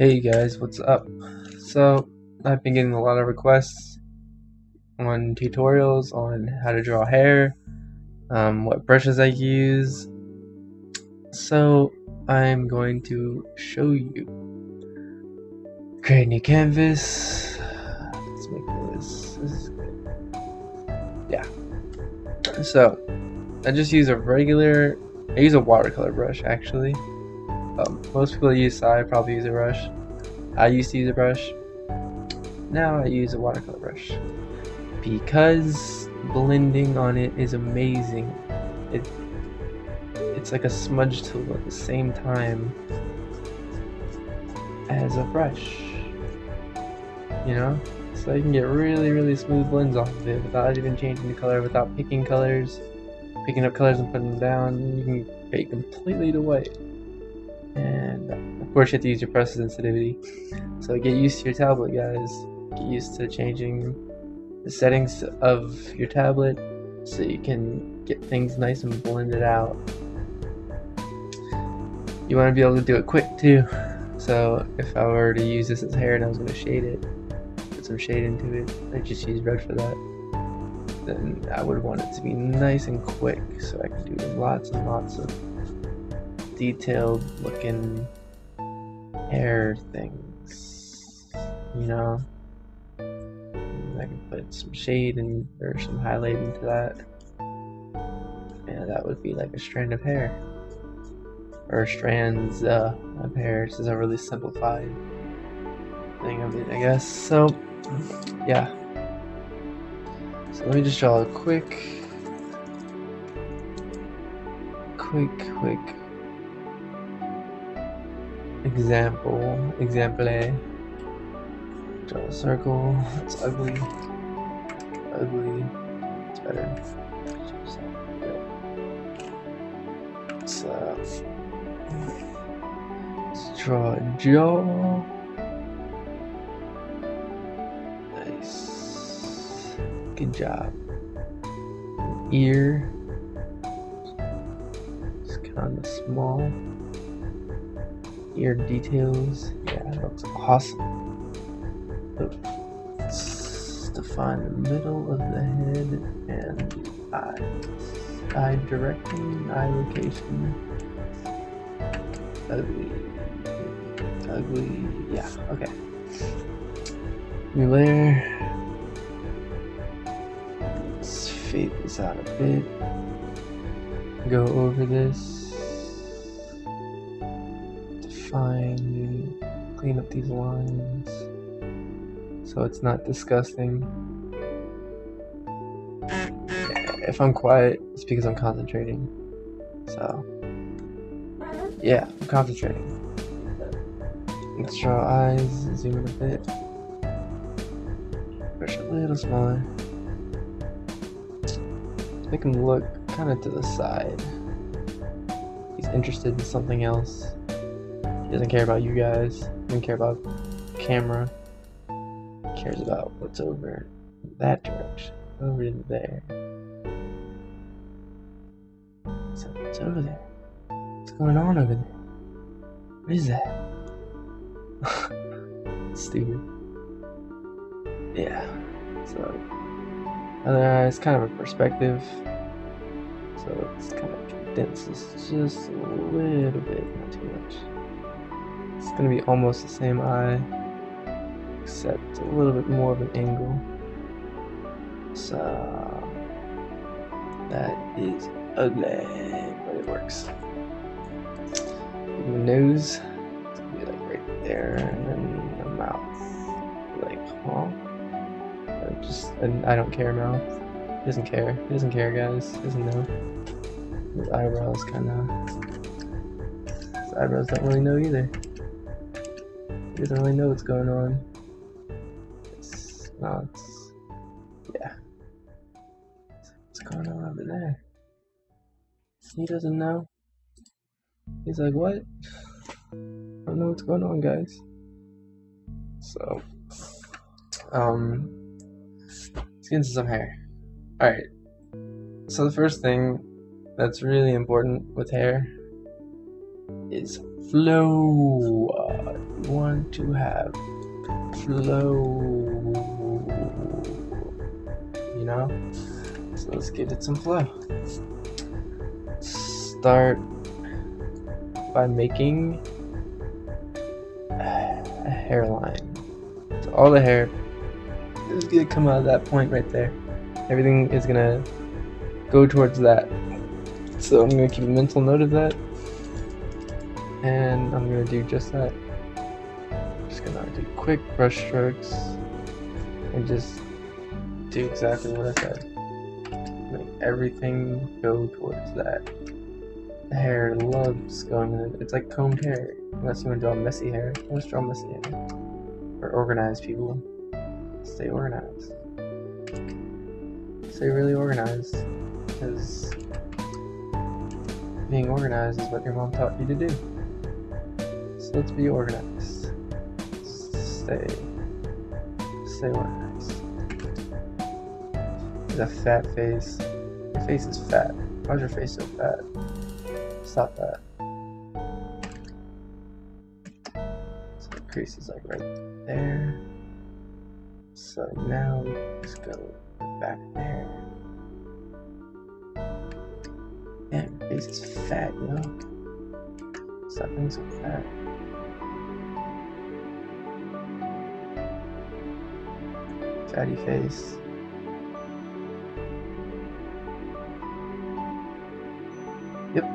Hey guys, what's up? So, I've been getting a lot of requests on tutorials on how to draw hair, what brushes I use. So, I'm going to show you. Create a new canvas. Let's make this is good. Yeah. So, I just use I use a watercolor brush actually. Most people use Sai, probably use a brush. I used to use a brush. Now I use a watercolor brush because blending on it is amazing. It's like a smudge tool at the same time as a brush, you know? So you can get really smooth blends off of it without even changing the color, without picking up colors and putting them down. You can fade completely to white. And of course you have to use your press sensitivity. So get used to your tablet, guys. Get used to changing the settings of your tablet so you can get things nice and blended out. You want to be able to do it quick too. So if I were to use this as hair and I was going to shade it, put some shade into it, I just use red for that, then I would want it to be nice and quick so I can do lots and lots of detailed looking hair things, you know. I can put some shade and or some highlight into that. Yeah, that would be like a strand of hair. Or strands of hair. This is a really simplified thing of it, I guess. So, yeah. So let me just draw a quick example. Draw a circle. It's ugly. It's better. Let's draw a jaw. Nice. Good job. An ear. It's kind of small. Ear details. Yeah, it looks awesome. Let's define the middle of the head and the eyes. Eye direction, eye location. Ugly. Yeah, okay. New layer. Let's fade this out a bit. Go over this. Define, clean up these lines so it's not disgusting. If I'm quiet, it's because I'm concentrating. So, yeah, I'm concentrating. Let's draw eyes, zoom in a bit. Brush a little smaller. Make him look kind of to the side. He's interested in something else. He doesn't care about you guys. He doesn't care about the camera. He cares about what's over that direction. Over there. So what's over there? What's going on over there? What is that? Stupid. Yeah. So other eye is kind of a perspective. So it's kind of condenses just a little bit, not too much. It's gonna be almost the same eye, except a little bit more of an angle. So that is ugly, but it works. The nose, it's gonna be like right there, and then the mouth, like, huh? I don't care mouth. He doesn't care. He doesn't care, guys. He doesn't know. His eyebrows his eyebrows don't really know either. He doesn't really know what's going on. Yeah. What's going on over there? He doesn't know. He's like, what? I don't know what's going on, guys. So, let's get into some hair. Alright. So the first thing that's really important with hair is flow. want to have flow, you know? So let's give it some flow. Start by making a hairline. So all the hair is gonna come out of that point right there. Everything is gonna go towards that. So I'm gonna keep a mental note of that, and I'm gonna do just that. I'm just gonna do quick brush strokes and just do exactly what I said. Make everything go towards that. The hair loves going in. It's like combed hair. Unless you want to draw messy hair, let's draw messy hair. Or organized people. Stay organized. Stay really organized. Because being organized is what your mom taught you to do. So let's be organized. Stay organized. There's a fat face. Your face is fat. Why's your face so fat? Stop that. So the crease is like right there. So now we just go back there. Damn, your face is fat, you know? Stop being so fat. Fatty face. Yep.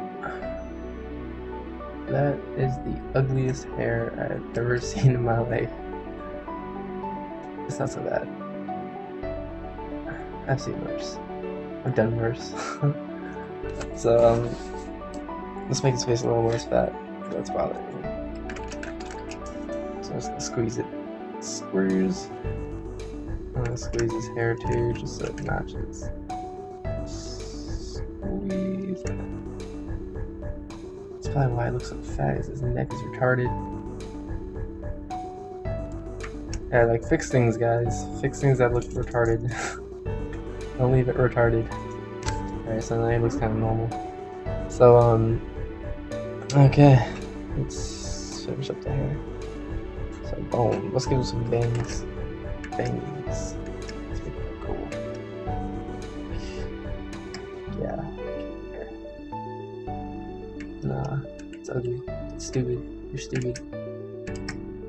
That is the ugliest hair I've ever seen in my life. It's not so bad. I've seen worse. I've done worse. So, let's make his face a little less fat. That's bothering me. So I'm just gonna squeeze it. Squeeze. I'm gonna squeeze his hair too, just so it matches. Squeeze. That's probably why it looks so fat, is his neck is retarded. Yeah, like, fix things, guys. Fix things that look retarded. Don't leave it retarded. Alright, so now it looks kind of normal. So, okay. Let's finish up the hair. So, boom. Let's give him some bangs. Bangs. Let's make that cool. Yeah. Nah, it's ugly. It's stupid. You're stupid.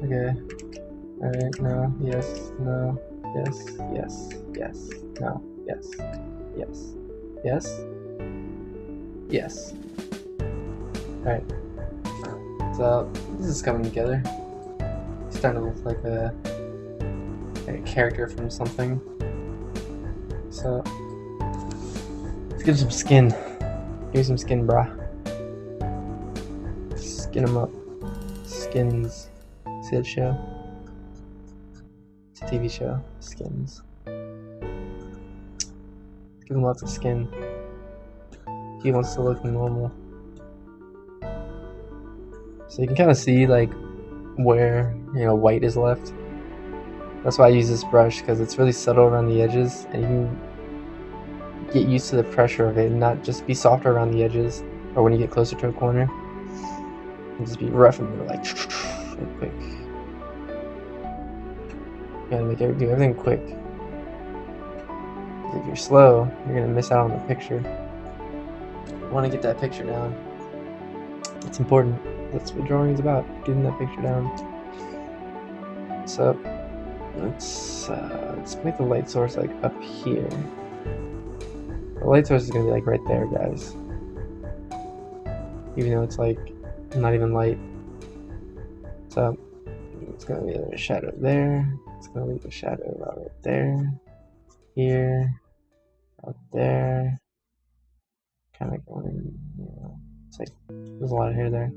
Okay. Alright, no, yes, no, yes, yes, yes, no, yes, yes, yes, yes. Alright. So, this is coming together. It's starting to look like a character from something. So, let's give some skin. Give some skin, brah. Skin them up. Skins. See that show? It's a TV show. Skins. Give him lots of skin. He wants to look normal. So you can kind of see like where, you know, white is left. That's why I use this brush, because it's really subtle around the edges, and you can get used to the pressure of it and not just be softer around the edges or when you get closer to a corner. And just be rough and like quick. You gotta do everything quick. If you're slow, you're gonna miss out on the picture. You want to get that picture down. It's important. That's what drawing is about, getting that picture down. So let's make the light source like up here. The light source is gonna be like right there, guys. Even though it's like not even light. So it's gonna be a shadow there. It's gonna leave a shadow right there, here, out there. Kind of going in, you know. It's like there's a lot of hair there.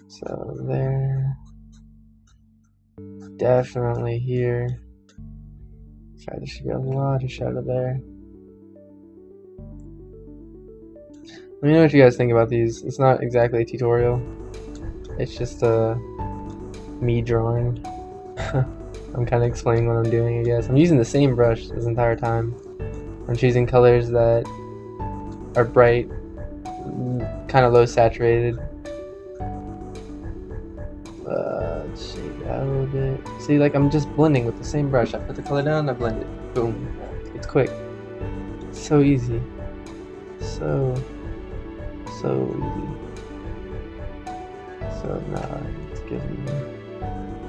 So there. Definitely here. There should be a lot of shadow there. Let me know what you guys think about these. It's not exactly a tutorial. It's just me drawing. I'm kind of explaining what I'm doing, I guess. I'm using the same brush this entire time. I'm choosing colors that are bright, kind of low saturated. Shade that a little bit. See, like I'm just blending with the same brush. I put the color down, I blend it. Boom. It's quick. It's so easy. So easy. So now let's give him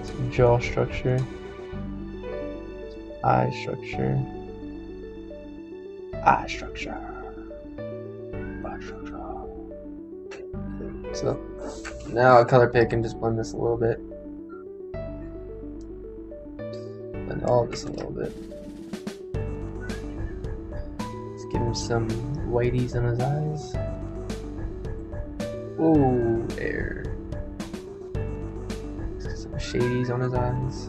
some jaw structure, eye structure, eye structure, eye structure. So now I'll color pick and just blend this a little bit. Blend all of this a little bit. Let's give him some whiteys on his eyes. Whoa, there. Let's get some shadies on his eyes.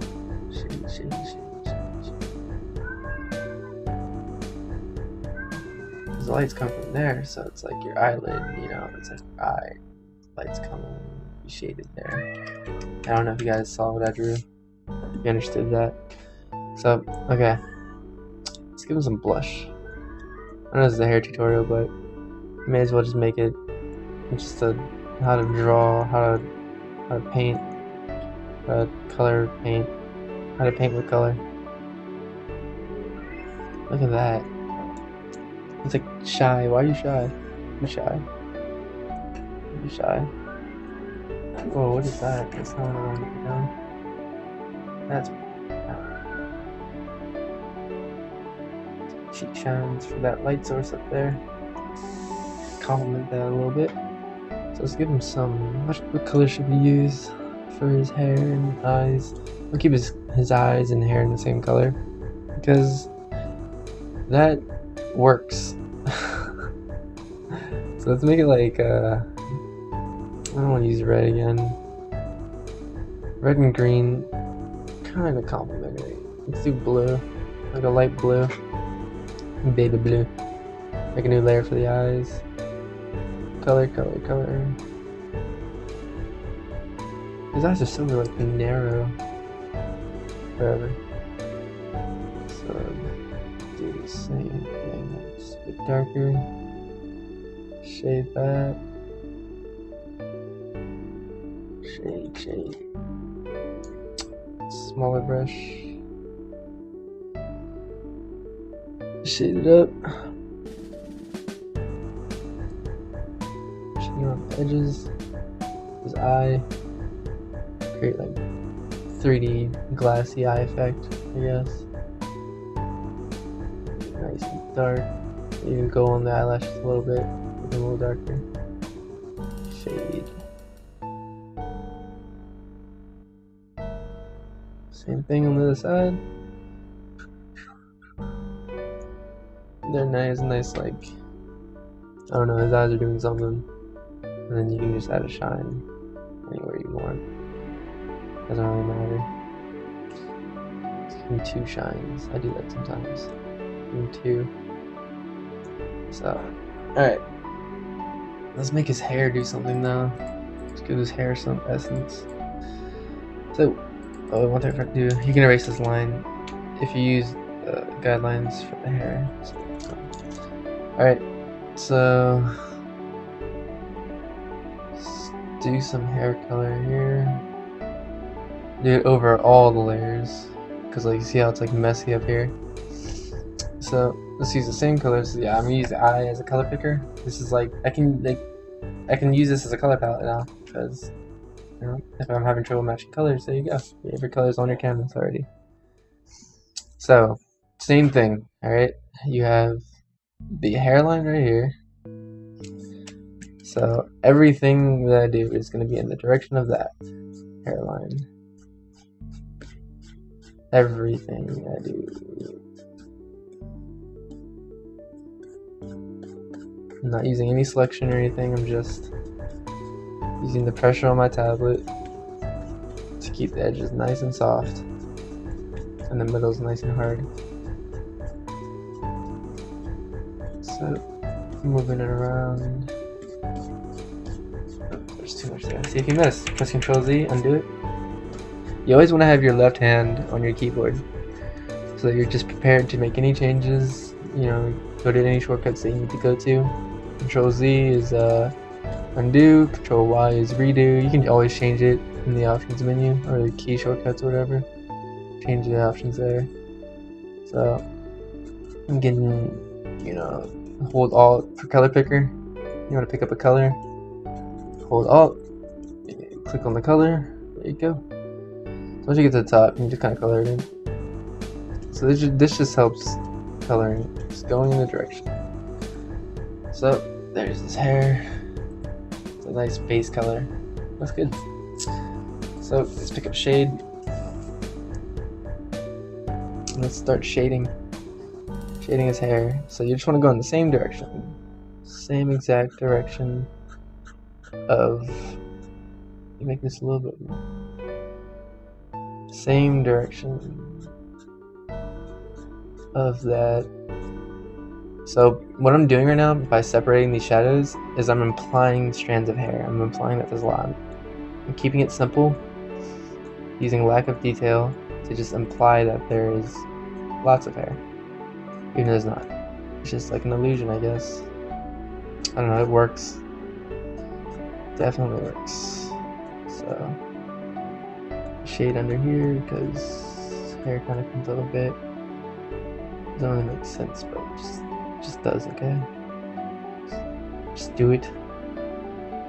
Shady. The lights come from there, so it's like your eyelid, you know, it's like your eye. Lights come and be shaded there. I don't know if you guys saw what I drew. If you understood that. So, okay. Let's give him some blush. I know this is a hair tutorial, but I may as well just make it just how to draw, how to paint, how to color paint, how to paint with color. Look at that. It's like shy. Why are you shy? You shy? You shy? Whoa, what is that? That's not what I want to put down. That's cheek shines for that light source up there. Complement that a little bit. So let's give him some. What color should we use for his hair and eyes? We'll keep his eyes and hair in the same color because that works. So let's make it like I don't want to use red again. Red and green, kind of complementary. Let's do blue, like a light blue, baby blue. Make a new layer for the eyes. Color. His eyes are so like narrow. Whatever. So do the same thing. Just a bit darker. Shade that. Shade. Smaller brush. Shade it up. Shade around the edges. His eye. Create like 3D glassy eye effect, I guess. Nice and dark. Even go on the eyelashes a little bit. Make them a little darker. Shade. Same thing on the other side. They're nice, like, I don't know, his eyes are doing something. And then you can just add a shine anywhere you want. Doesn't really matter. Let's give him 2 shines. I do that sometimes. Give him 2. So, alright. Let's make his hair do something now. Let's give his hair some essence. So, one thing I forgot to do, you can erase this line if you use guidelines for the hair. So, alright, so let's do some hair color here. Do it over all the layers, because like you see how it's like messy up here. So let's use the same colors. So, yeah, I'm gonna use the eye as a color picker. This is like I can use this as a color palette now, because you know, if I'm having trouble matching colors, there you go. You have your colors on your canvas already. So same thing. All right, you have the hairline right here. So everything that I do is going to be in the direction of that hairline. Everything I do. I'm not using any selection or anything, I'm just using the pressure on my tablet to keep the edges nice and soft and the middle's nice and hard. So, moving it around. Oh, there's too much there. See if you miss. Press Ctrl Z, undo it. You always want to have your left hand on your keyboard so that you're just prepared to make any changes, you know, go to any shortcuts that you need to go to. Ctrl Z is undo, Ctrl Y is redo. You can always change it in the options menu or the key shortcuts or whatever. Change the options there. So I'm getting, hold Alt for color picker. You want to pick up a color, hold Alt, click on the color. There you go. So once you get to the top, you just kind of color it in. So this just helps coloring, just going in the direction. So there's this hair. It's a nice base color. That's good. So let's pick up shade. Let's start shading his hair. So you just want to go in the same direction, same exact direction of, you make this a little bit more, same direction of that. So what I'm doing right now by separating these shadows is I'm implying strands of hair. I'm implying that there's a lot. I'm keeping it simple, using lack of detail to just imply that there is lots of hair, even though there's not. It's just like an illusion, I guess. I don't know, it works. Definitely works. So, shade under here because hair kind of comes up a bit. Doesn't really make sense, but it just does, okay? Just do it.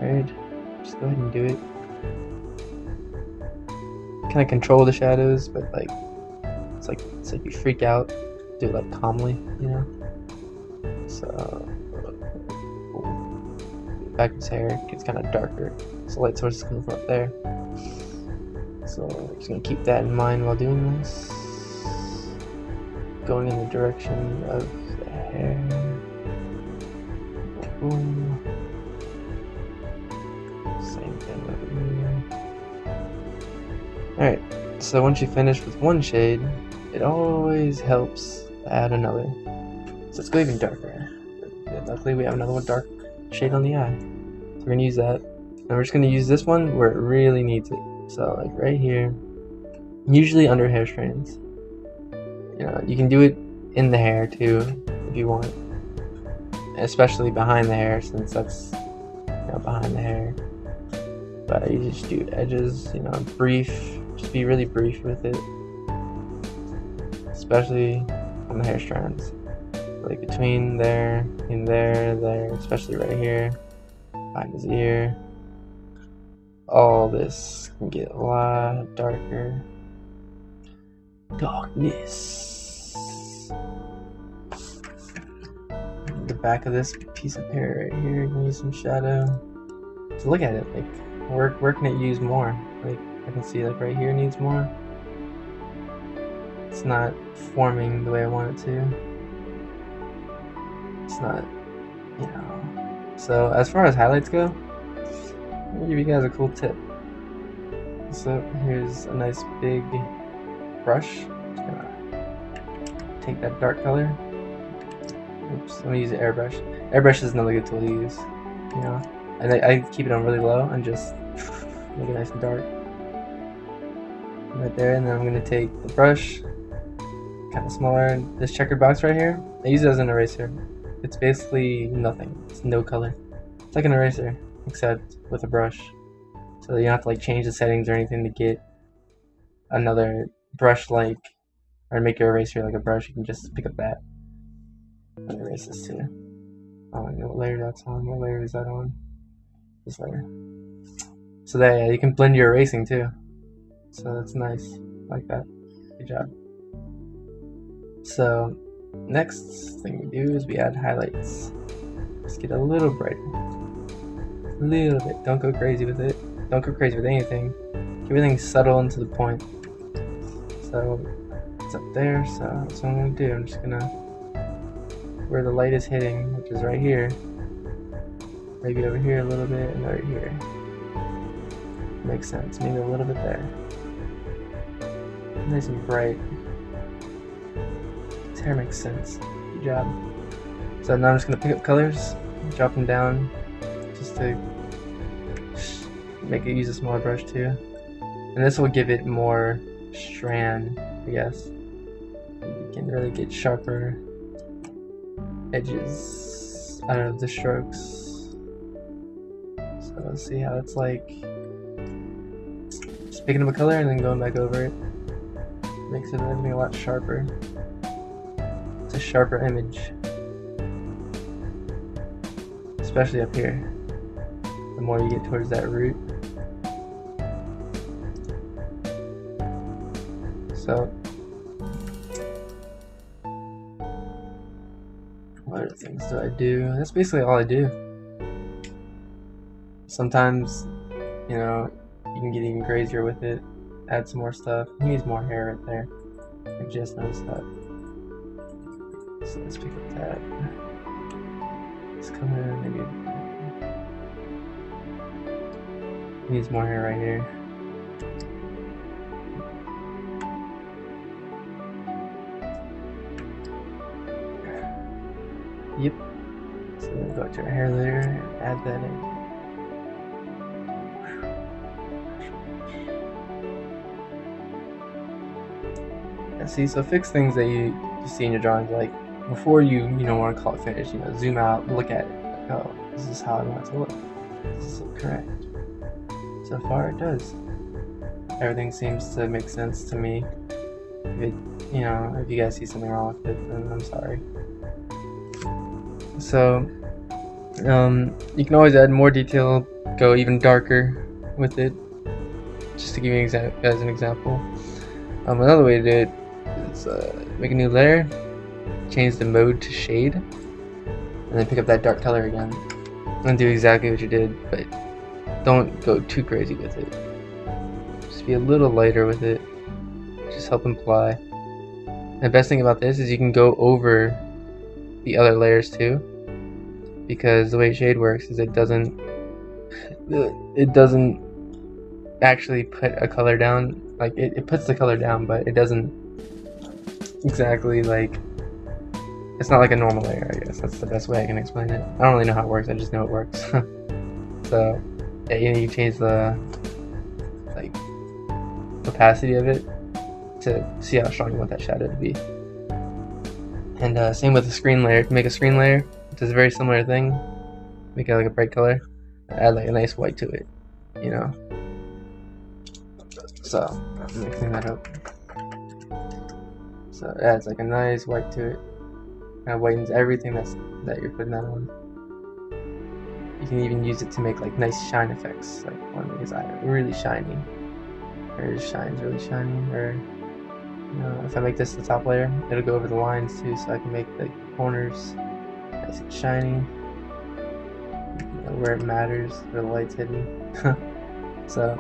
Alright, just go ahead and do it. Kind of control the shadows, but like it's like you freak out, do it like calmly, you know. So back of his hair gets kind of darker, so light source is coming from up there. So I'm just gonna keep that in mind while doing this. Going in the direction of the hair. Boom. Same thing over here. Alright, so once you finish with one shade, it always helps to add another. So let's go even darker. Luckily we have another one dark shade on the eye. So we're going to use that. And we're just going to use this one where it really needs it. So like right here, usually under hair strands. You can do it in the hair too if you want. Especially behind the hair, since that's behind the hair. But you just do edges, brief. Just be really brief with it, especially on the hair strands, like between there and there, especially right here, behind his ear. All this can get a lot darker. Darkness. The back of this piece of hair right here, you can use some shadow. So look at it, like where can it use more? Like I can see like right here needs more. It's not forming the way I want it to. It's not, So as far as highlights go, I'm gonna give you guys a cool tip. So here's a nice big brush. Just gonna take that dark color. Oops, I'm gonna use an airbrush. Airbrush is another good tool to use. And I keep it on really low and just make it nice and dark. Right there, and then I'm going to take the brush, kind of smaller, this checkered box right here. I use it as an eraser. It's basically nothing. It's no color. It's like an eraser, except with a brush. So you don't have to like change the settings or anything to get another brush like, or make your eraser like a brush. You can just pick up that and erase this too. I don't know what layer that's on. What layer is that on? This layer. So that you can blend your erasing too. So that's nice, like that. Good job. So next thing we do is we add highlights. Just get a little brighter, a little bit. Don't go crazy with it. Don't go crazy with anything. Keep everything subtle and to the point. So it's up there. So that's what I'm gonna do. I'm just gonna where the light is hitting, which is right here. Maybe over here a little bit, and right here. Makes sense. Maybe a little bit there. Nice and bright. His hair makes sense. Good job. So now I'm just gonna pick up colors, drop them down, just to make it use a smaller brush too. And this will give it more strand, I guess. You can really get sharper edges out of the strokes. So let's see how it's like. picking up a color and then going back over it makes everything a lot sharper. It's a sharper image, especially up here. The more you get towards that root. So, what other things do I do? That's basically all I do. Sometimes, you know, you can get even crazier with it. Add some more stuff. He needs more hair right there. I just noticed that. So let's pick up that. Let's come in, maybe. He needs more hair right here. Yep. So we'll go to our hair layer and add that in. See, so fix things that you see in your drawings, like before you want to call it finished, zoom out, look at it, like, oh, this is how I want it to look. Does this look correct? So far it does. Everything seems to make sense to me. If if you guys see something wrong with it, then I'm sorry. So you can always add more detail, go even darker with it. Just to give you guys an example. Another way to do it is make a new layer, change the mode to shade, and then pick up that dark color again, and do exactly what you did, but don't go too crazy with it. Just be a little lighter with it. Just help imply. And the best thing about this is you can go over the other layers too, because the way shade works is it doesn't actually put a color down. Like it puts the color down, but it doesn't exactly, like, it's not like a normal layer, I guess. That's the best way I can explain it. I don't really know how it works, I just know it works. So yeah, you change the opacity of it to see how strong you want that shadow to be. And same with the screen layer. If you make a screen layer, it does a very similar thing. Make it like a bright color, add like a nice white to it, So let me clean that up. So it adds like a nice white to it. Kind of whitens everything that you're putting that on. You can even use it to make like nice shine effects. Like one of these items really shiny, or it shines really shiny. Or if I make this the top layer, it'll go over the lines too, so I can make the corners nice and shiny. Where it matters, where the light's hidden. So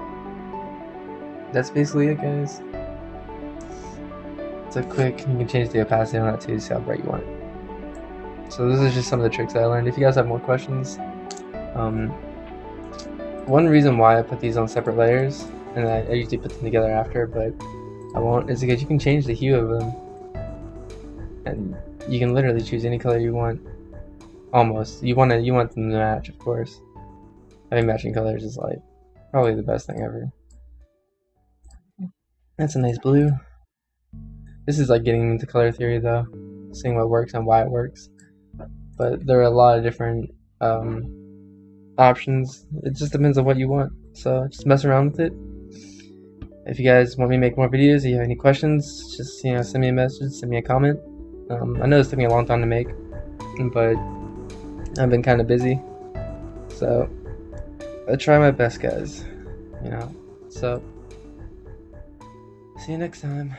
that's basically it, guys. It's a quick, you can change the opacity on that too, see how bright you want it. So this is just some of the tricks that I learned. If you guys have more questions, one reason why I put these on separate layers, and I usually put them together after, but I won't, is because you can change the hue of them, and you can literally choose any color you want. Almost. You want them to match, of course. Having matching colors is like probably the best thing ever. That's a nice blue. This is like getting into color theory though, seeing what works and why it works. But there are a lot of different options. It just depends on what you want. So just mess around with it. If you guys want me to make more videos, if you have any questions, just send me a message, send me a comment. I know this took me a long time to make, but I've been kind of busy. So I try my best, guys. So see you next time.